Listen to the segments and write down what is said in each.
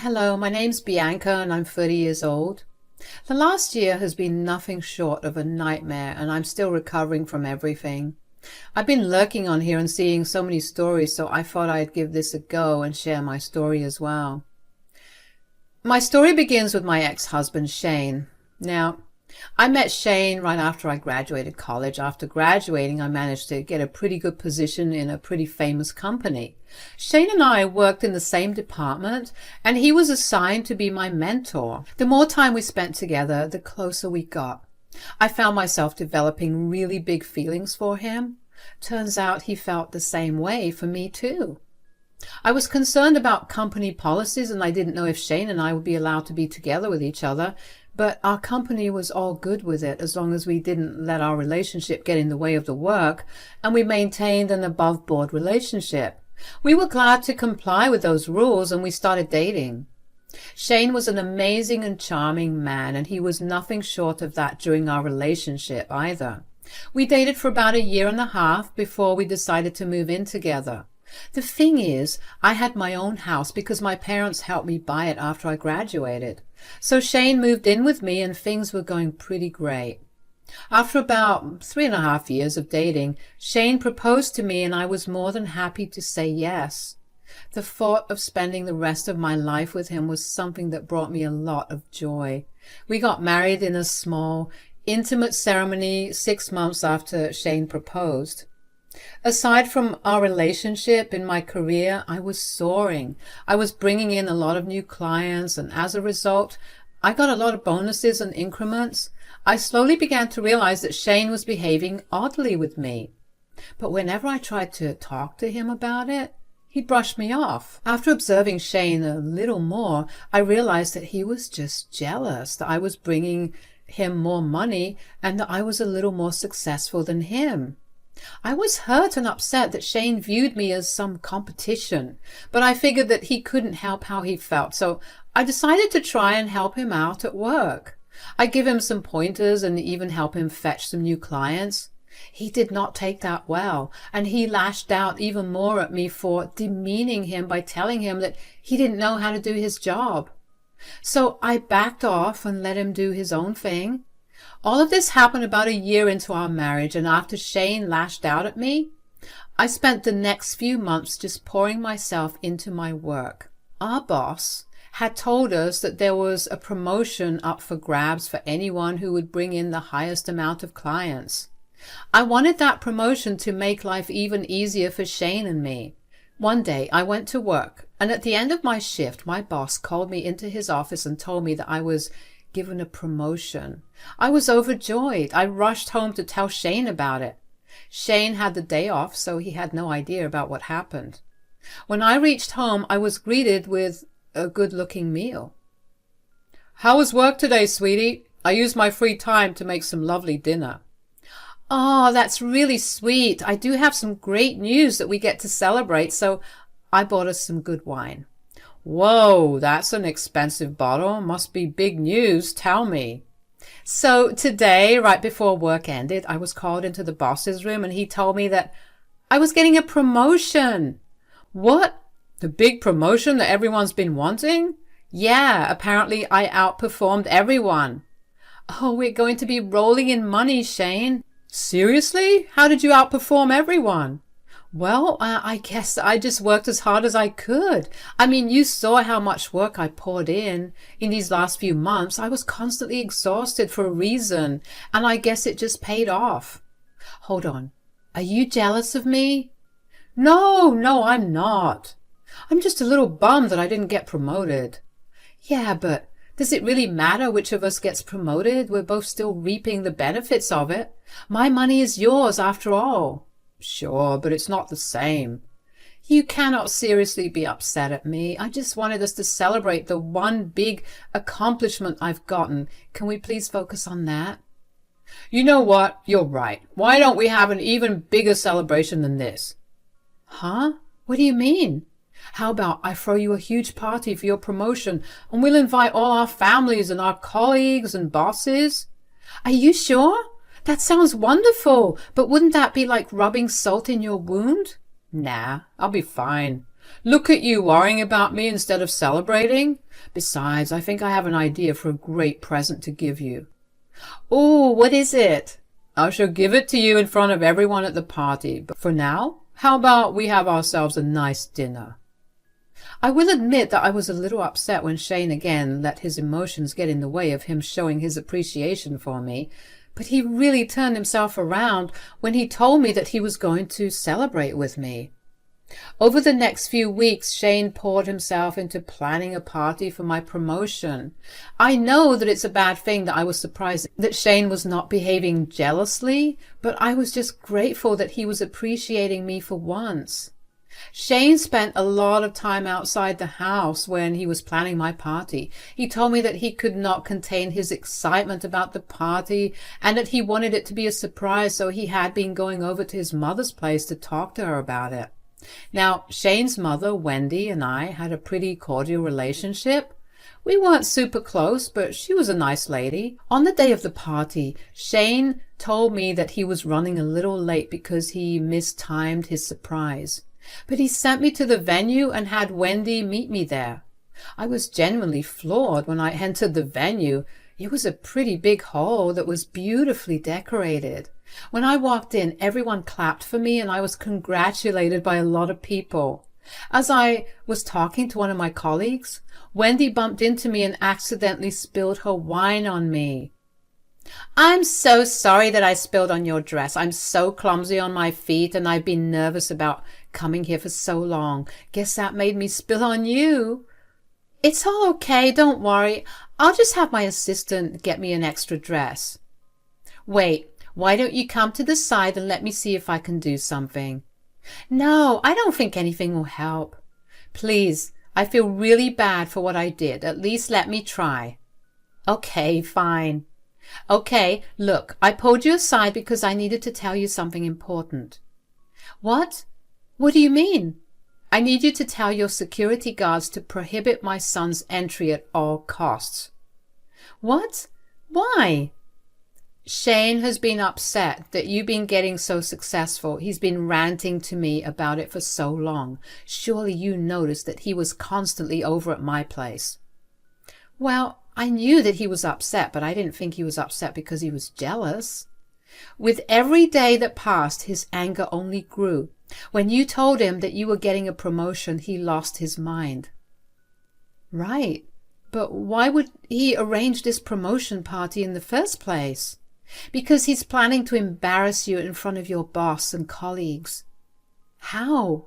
Hello, my name's Bianca and I'm 30 years old. The last year has been nothing short of a nightmare and I'm still recovering from everything. I've been lurking on here and seeing so many stories, so I thought I'd give this a go and share my story as well. My story begins with my ex-husband, Shane. Now, I met Shane right after I graduated college. After graduating, I managed to get a pretty good position in a pretty famous company. Shane and I worked in the same department, and he was assigned to be my mentor. The more time we spent together, the closer we got. I found myself developing really big feelings for him. Turns out he felt the same way for me too. I was concerned about company policies, and I didn't know if Shane and I would be allowed to be together with each other, but our company was all good with it as long as we didn't let our relationship get in the way of the work, and we maintained an above-board relationship. We were glad to comply with those rules, and we started dating. Shane was an amazing and charming man, and he was nothing short of that during our relationship either. We dated for about 1.5 years before we decided to move in together. The thing is, I had my own house because my parents helped me buy it after I graduated. So Shane moved in with me and things were going pretty great. After about 3.5 years of dating, Shane proposed to me and I was more than happy to say yes. The thought of spending the rest of my life with him was something that brought me a lot of joy. We got married in a small, intimate ceremony 6 months after Shane proposed. Aside from our relationship, in my career, I was soaring. I was bringing in a lot of new clients, and as a result, I got a lot of bonuses and increments. I slowly began to realize that Shane was behaving oddly with me. But whenever I tried to talk to him about it, he brushed me off. After observing Shane a little more, I realized that he was just jealous, that I was bringing him more money and that I was a little more successful than him. I was hurt and upset that Shane viewed me as some competition, but I figured that he couldn't help how he felt, so I decided to try and help him out at work. I give him some pointers and even help him fetch some new clients. He did not take that well, and he lashed out even more at me for demeaning him by telling him that he didn't know how to do his job. So I backed off and let him do his own thing. All of this happened about 1 year into our marriage, and after Shane lashed out at me, I spent the next few months just pouring myself into my work. Our boss had told us that there was a promotion up for grabs for anyone who would bring in the highest amount of clients. I wanted that promotion to make life even easier for Shane and me. One day I went to work, and at the end of my shift, my boss called me into his office and told me that I was given a promotion. I was overjoyed. I rushed home to tell Shane about it. Shane had the day off, so he had no idea about what happened. When I reached home, I was greeted with a good-looking meal. "How was work today, sweetie? I used my free time to make some lovely dinner." "Oh, that's really sweet. I do have some great news that we get to celebrate, so I bought us some good wine." "Whoa, that's an expensive bottle. Must be big news. Tell me." So today, right before work ended, I was called into the boss's room and he told me that I was getting a promotion. "What? The big promotion that everyone's been wanting?" "Yeah, apparently I outperformed everyone." "Oh, we're going to be rolling in money, Shane." "Seriously? How did you outperform everyone?" "Well, I guess I just worked as hard as I could. I mean, you saw how much work I poured in these last few months. I was constantly exhausted for a reason, and I guess it just paid off." "Hold on. Are you jealous of me?" No, I'm not. I'm just a little bummed that I didn't get promoted." "Yeah, but does it really matter which of us gets promoted? We're both still reaping the benefits of it. My money is yours after all." "Sure, but it's not the same." "You cannot seriously be upset at me. I just wanted us to celebrate the one big accomplishment I've gotten. Can we please focus on that?" "You know what? You're right. Why don't we have an even bigger celebration than this?" "Huh? What do you mean?" "How about I throw you a huge party for your promotion, and we'll invite all our families and our colleagues and bosses?" "Are you sure? That sounds wonderful, but wouldn't that be like rubbing salt in your wound?" "Nah, I'll be fine. Look at you worrying about me instead of celebrating. Besides, I think I have an idea for a great present to give you. Oh, what is it? I shall give it to you in front of everyone at the party, but for now, how about we have ourselves a nice dinner? I will admit that I was a little upset when Shane again let his emotions get in the way of him showing his appreciation for me, but he really turned himself around when he told me that he was going to celebrate with me. Over the next few weeks, Shane poured himself into planning a party for my promotion. I know that it's a bad thing that I was surprised that Shane was not behaving jealously, but I was just grateful that he was appreciating me for once. Shane spent a lot of time outside the house when he was planning my party. He told me that he could not contain his excitement about the party and that he wanted it to be a surprise, so he had been going over to his mother's place to talk to her about it. Now, Shane's mother, Wendy, and I had a pretty cordial relationship. We weren't super close, but she was a nice lady. On the day of the party, Shane told me that he was running a little late because he mistimed his surprise. But he sent me to the venue and had Wendy meet me there. I was genuinely floored when I entered the venue. It was a pretty big hall that was beautifully decorated. When I walked in, everyone clapped for me and I was congratulated by a lot of people. As I was talking to one of my colleagues, Wendy bumped into me and accidentally spilled her wine on me. I'm so sorry that I spilled on your dress. I'm so clumsy on my feet and I've been nervous about coming here for so long. Guess that made me spill on you. It's all okay, don't worry. I'll just have my assistant get me an extra dress. Wait, why don't you come to the side and let me see if I can do something? No, I don't think anything will help. Please, I feel really bad for what I did. At least let me try. Okay, fine. Okay, look, I pulled you aside because I needed to tell you something important. What? What do you mean? I need you to tell your security guards to prohibit my son's entry at all costs. What? Why? Shane has been upset that you've been getting so successful. He's been ranting to me about it for so long. Surely you noticed that he was constantly over at my place. Well, I knew that he was upset, but I didn't think he was upset because he was jealous. With every day that passed, his anger only grew. When you told him that you were getting a promotion, he lost his mind. Right, but why would he arrange this promotion party in the first place? Because he's planning to embarrass you in front of your boss and colleagues. How?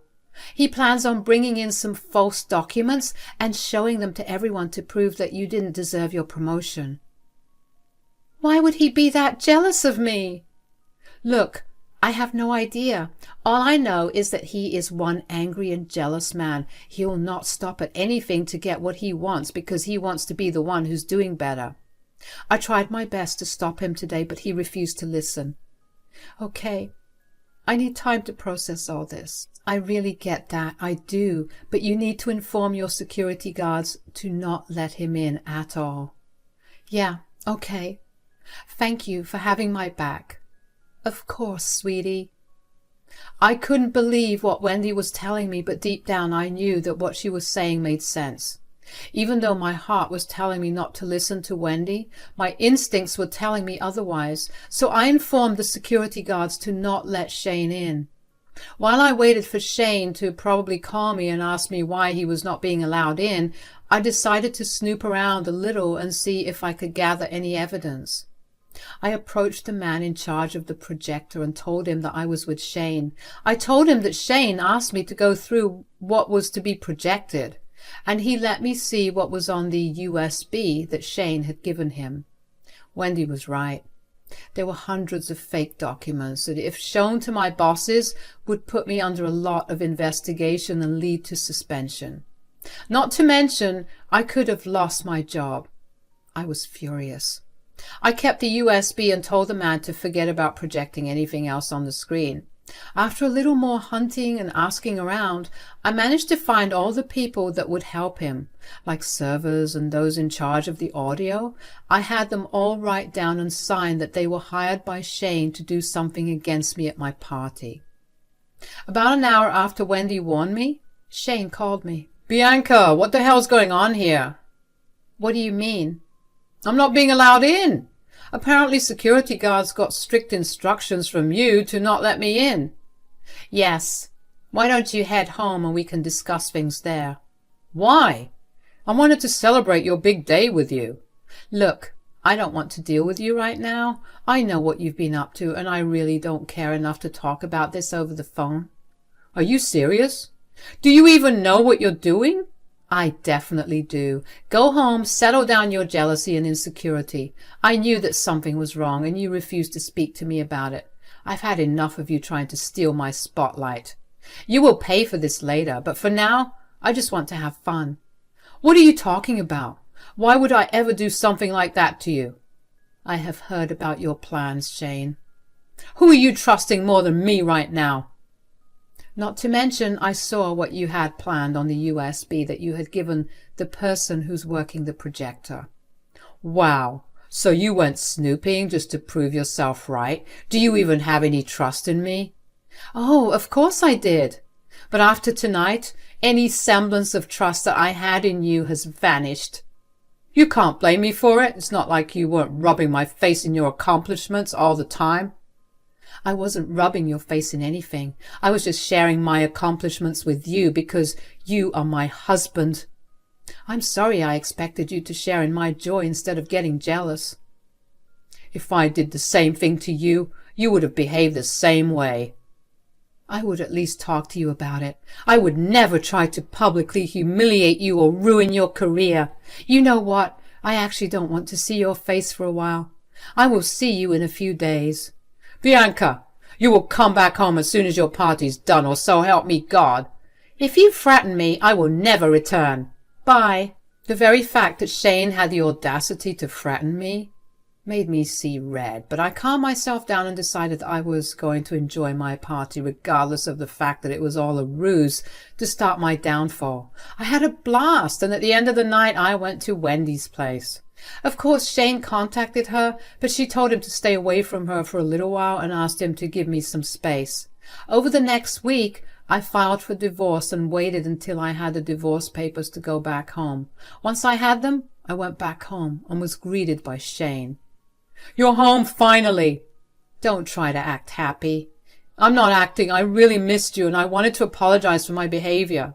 He plans on bringing in some false documents and showing them to everyone to prove that you didn't deserve your promotion. Why would he be that jealous of me? Look, I have no idea. All I know is that he is one angry and jealous man. He will not stop at anything to get what he wants because he wants to be the one who's doing better. I tried my best to stop him today, but he refused to listen. Okay, I need time to process all this. I really get that, I do, but you need to inform your security guards to not let him in at all. Yeah, okay. Thank you for having my back. Of course, sweetie. I couldn't believe what Wendy was telling me, but deep down I knew that what she was saying made sense. Even though my heart was telling me not to listen to Wendy, my instincts were telling me otherwise, so I informed the security guards to not let Shane in. While I waited for Shane to probably call me and ask me why he was not being allowed in, I decided to snoop around a little and see if I could gather any evidence. I approached the man in charge of the projector and told him that I was with Shane. I told him that Shane asked me to go through what was to be projected, and he let me see what was on the USB that Shane had given him. Wendy was right. There were hundreds of fake documents that, if shown to my bosses, would put me under a lot of investigation and lead to suspension. Not to mention, I could have lost my job. I was furious. I kept the USB and told the man to forget about projecting anything else on the screen. After a little more hunting and asking around, I managed to find all the people that would help him, like servers and those in charge of the audio. I had them all write down and sign that they were hired by Shane to do something against me at my party. About an hour after Wendy warned me, Shane called me. Bianca, what the hell's going on here? What do you mean? I'm not being allowed in. Apparently security guards got strict instructions from you to not let me in. Yes. Why don't you head home and we can discuss things there? Why? I wanted to celebrate your big day with you. Look, I don't want to deal with you right now. I know what you've been up to, and I really don't care enough to talk about this over the phone. Are you serious? Do you even know what you're doing? I definitely do. Go home, settle down your jealousy and insecurity. I knew that something was wrong, and you refused to speak to me about it. I've had enough of you trying to steal my spotlight. You will pay for this later, but for now, I just want to have fun. What are you talking about? Why would I ever do something like that to you? I have heard about your plans, Shane. Who are you trusting more than me right now? Not to mention, I saw what you had planned on the USB that you had given the person who's working the projector. Wow. So you went snooping just to prove yourself right? Do you even have any trust in me? Oh, of course I did. But after tonight, any semblance of trust that I had in you has vanished. You can't blame me for it. It's not like you weren't rubbing my face in your accomplishments all the time. I wasn't rubbing your face in anything. I was just sharing my accomplishments with you because you are my husband. I'm sorry I expected you to share in my joy instead of getting jealous. If I did the same thing to you, you would have behaved the same way. I would at least talk to you about it. I would never try to publicly humiliate you or ruin your career. You know what? I actually don't want to see your face for a while. I will see you in a few days. Bianca, you will come back home as soon as your party's done, or so help me God. If you threaten me, I will never return. Bye. The very fact that Shane had the audacity to threaten me made me see red, but I calmed myself down and decided that I was going to enjoy my party regardless of the fact that it was all a ruse to start my downfall. I had a blast, and at the end of the night I went to Wendy's place. Of course, Shane contacted her, but she told him to stay away from her for a little while and asked him to give me some space. Over the next week, I filed for divorce and waited until I had the divorce papers to go back home. Once I had them, I went back home and was greeted by Shane. You're home finally. Don't try to act happy. I'm not acting. I really missed you and I wanted to apologize for my behavior.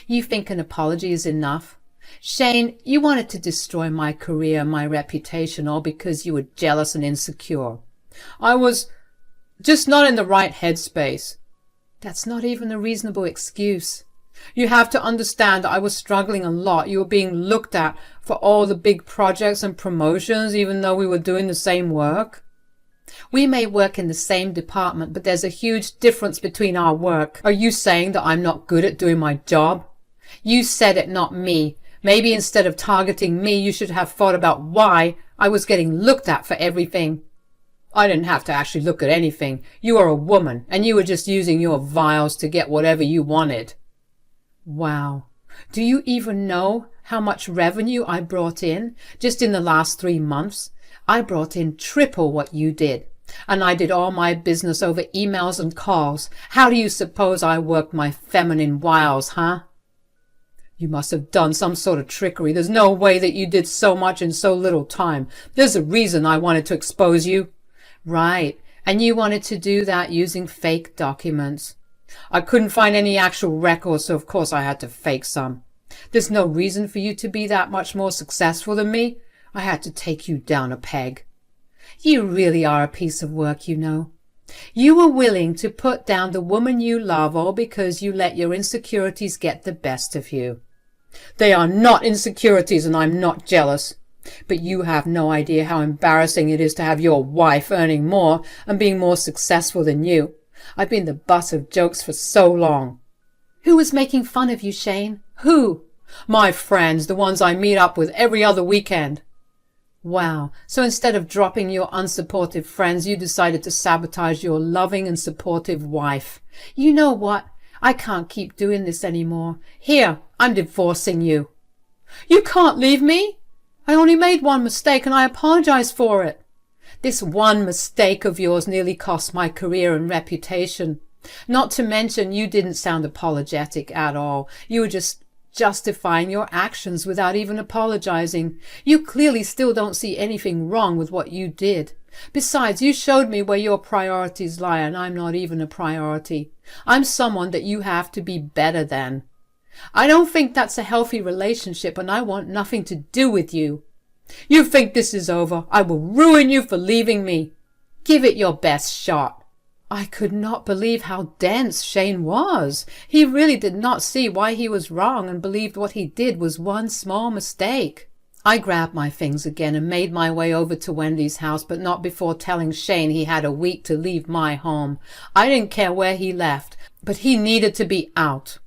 You think an apology is enough? Shane, you wanted to destroy my career and my reputation all because you were jealous and insecure. I was just not in the right headspace. That's not even a reasonable excuse. You have to understand that I was struggling a lot. You were being looked at for all the big projects and promotions, even though we were doing the same work. We may work in the same department, but there's a huge difference between our work. Are you saying that I'm not good at doing my job? You said it, not me. Maybe instead of targeting me, you should have thought about why I was getting looked at for everything. I didn't have to actually look at anything. You are a woman, and you were just using your vials to get whatever you wanted. Wow. Do you even know how much revenue I brought in? Just in the last 3 months, I brought in triple what you did. And I did all my business over emails and calls. How do you suppose I worked my feminine wiles, huh? You must have done some sort of trickery. There's no way that you did so much in so little time. There's a reason I wanted to expose you. Right. And you wanted to do that using fake documents. I couldn't find any actual records, so of course I had to fake some. There's no reason for you to be that much more successful than me. I had to take you down a peg. You really are a piece of work, you know. You were willing to put down the woman you love all because you let your insecurities get the best of you. They are not insecurities, and I'm not jealous. But you have no idea how embarrassing it is to have your wife earning more and being more successful than you. I've been the butt of jokes for so long. Who was making fun of you, Shane? Who? My friends, the ones I meet up with every other weekend. Wow. So instead of dropping your unsupportive friends, you decided to sabotage your loving and supportive wife. You know what? I can't keep doing this anymore. Here, I'm divorcing you. You can't leave me. I only made one mistake and I apologize for it. This one mistake of yours nearly cost my career and reputation. Not to mention, you didn't sound apologetic at all. You were just justifying your actions without even apologizing. You clearly still don't see anything wrong with what you did. Besides, you showed me where your priorities lie, and I'm not even a priority. I'm someone that you have to be better than. I don't think that's a healthy relationship, and I want nothing to do with you. You think this is over? I will ruin you for leaving me. Give it your best shot. I could not believe how dense Shane was. He really did not see why he was wrong and believed what he did was one small mistake. I grabbed my things again and made my way over to Wendy's house, but not before telling Shane he had a week to leave my home. I didn't care where he left, but he needed to be out.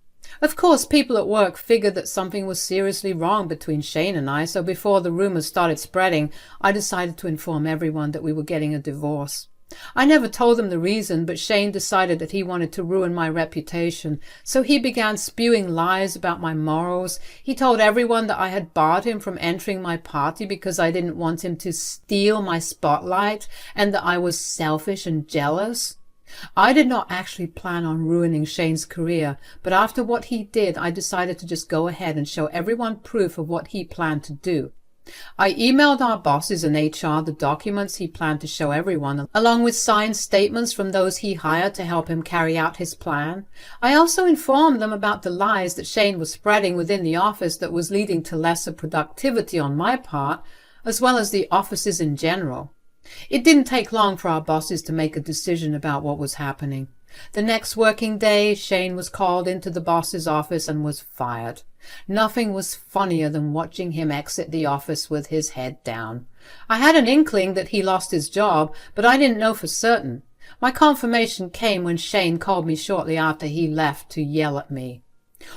Of course, people at work figured that something was seriously wrong between Shane and I, so before the rumors started spreading, I decided to inform everyone that we were getting a divorce. I never told them the reason, but Shane decided that he wanted to ruin my reputation, so he began spewing lies about my morals. He told everyone that I had barred him from entering my party because I didn't want him to steal my spotlight, and that I was selfish and jealous. I did not actually plan on ruining Shane's career, but after what he did, I decided to just go ahead and show everyone proof of what he planned to do. I emailed our bosses in HR the documents he planned to show everyone, along with signed statements from those he hired to help him carry out his plan. I also informed them about the lies that Shane was spreading within the office that was leading to lesser productivity on my part, as well as the offices in general. It didn't take long for our bosses to make a decision about what was happening. The next working day, Shane was called into the boss's office and was fired. Nothing was funnier than watching him exit the office with his head down. I had an inkling that he lost his job, but I didn't know for certain. My confirmation came when Shane called me shortly after he left to yell at me.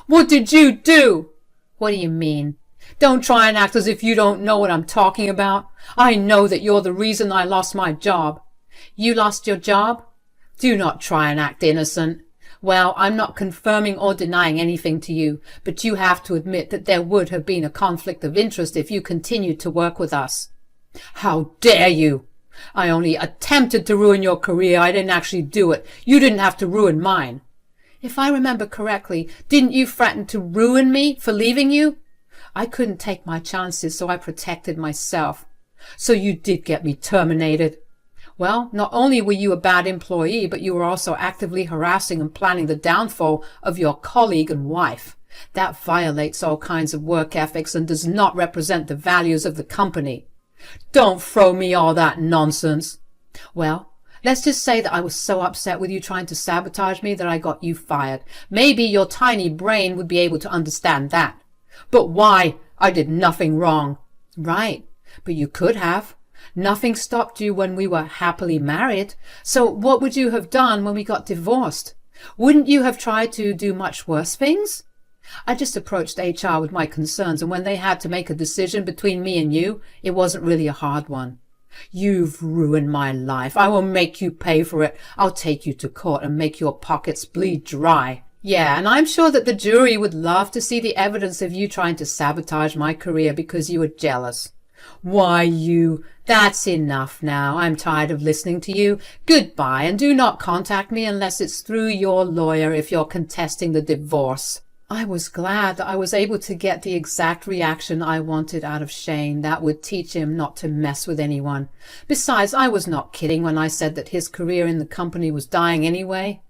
"What did you do?" "What do you mean?" "Don't try and act as if you don't know what I'm talking about. I know that you're the reason I lost my job." "You lost your job?" "Do not try and act innocent." "Well, I'm not confirming or denying anything to you, but you have to admit that there would have been a conflict of interest if you continued to work with us." "How dare you! I only attempted to ruin your career. I didn't actually do it. You didn't have to ruin mine." "If I remember correctly, didn't you threaten to ruin me for leaving you?" "I couldn't take my chances, so I protected myself." "So you did get me terminated?" "Well, not only were you a bad employee, but you were also actively harassing and planning the downfall of your colleague and wife. That violates all kinds of work ethics and does not represent the values of the company." "Don't throw me all that nonsense." "Well, let's just say that I was so upset with you trying to sabotage me that I got you fired. Maybe your tiny brain would be able to understand that." "But why? I did nothing wrong." "Right, but you could have. Nothing stopped you when we were happily married. So what would you have done when we got divorced? Wouldn't you have tried to do much worse things?" I just approached HR with my concerns, and when they had to make a decision between me and you, it wasn't really a hard one. "You've ruined my life. I will make you pay for it. I'll take you to court and make your pockets bleed dry." "Yeah, and I'm sure that the jury would love to see the evidence of you trying to sabotage my career because you were jealous." "Why, you—" "That's enough now. I'm tired of listening to you. Goodbye, and do not contact me unless it's through your lawyer if you're contesting the divorce." I was glad that I was able to get the exact reaction I wanted out of Shane. That would teach him not to mess with anyone. Besides, I was not kidding when I said that his career in the company was dying anyway.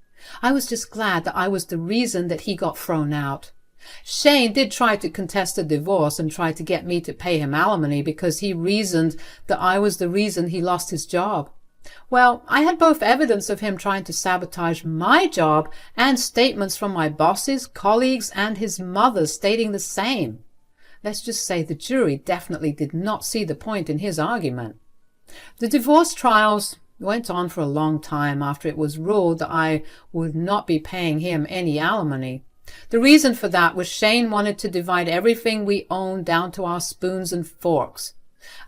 I was just glad that I was the reason that he got thrown out. Shane did try to contest a divorce and try to get me to pay him alimony because he reasoned that I was the reason he lost his job. Well, I had both evidence of him trying to sabotage my job and statements from my bosses, colleagues, and his mother stating the same. Let's just say the jury definitely did not see the point in his argument. The divorce trials went on for a long time after it was ruled that I would not be paying him any alimony. The reason for that was Shane wanted to divide everything we owned down to our spoons and forks.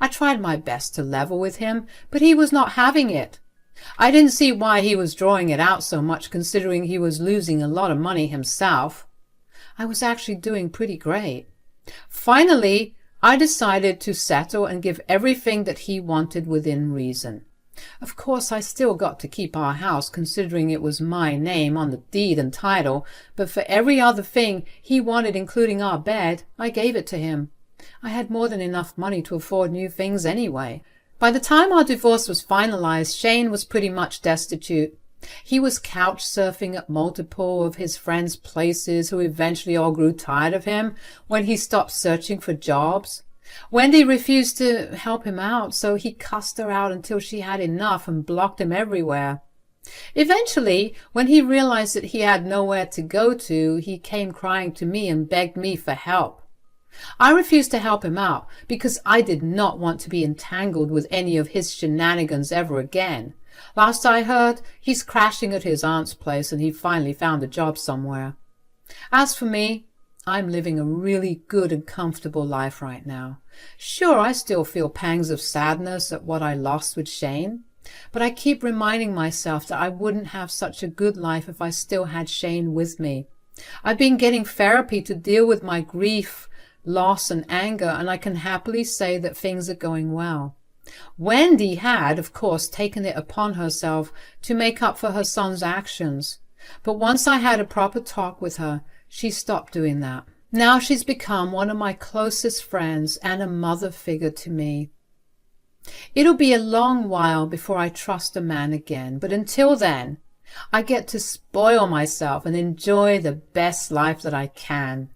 I tried my best to level with him, but he was not having it. I didn't see why he was drawing it out so much, considering he was losing a lot of money himself. I was actually doing pretty great. Finally, I decided to settle and give everything that he wanted within reason. Of course, I still got to keep our house, considering it was my name on the deed and title, but for every other thing he wanted, including our bed, I gave it to him. I had more than enough money to afford new things anyway. By the time our divorce was finalized, Shane was pretty much destitute. He was couch surfing at multiple of his friends' places who eventually all grew tired of him when he stopped searching for jobs. Wendy refused to help him out, so he cussed her out until she had enough and blocked him everywhere. Eventually, when he realized that he had nowhere to go to, he came crying to me and begged me for help. I refused to help him out because I did not want to be entangled with any of his shenanigans ever again. Last I heard, he's crashing at his aunt's place and he finally found a job somewhere. As for me, I'm living a really good and comfortable life right now. Sure, I still feel pangs of sadness at what I lost with Shane, but I keep reminding myself that I wouldn't have such a good life if I still had Shane with me. I've been getting therapy to deal with my grief, loss, and anger, and I can happily say that things are going well. Wendy had, of course, taken it upon herself to make up for her son's actions, but once I had a proper talk with her, she stopped doing that. Now she's become one of my closest friends and a mother figure to me. It'll be a long while before I trust a man again, but until then, I get to spoil myself and enjoy the best life that I can.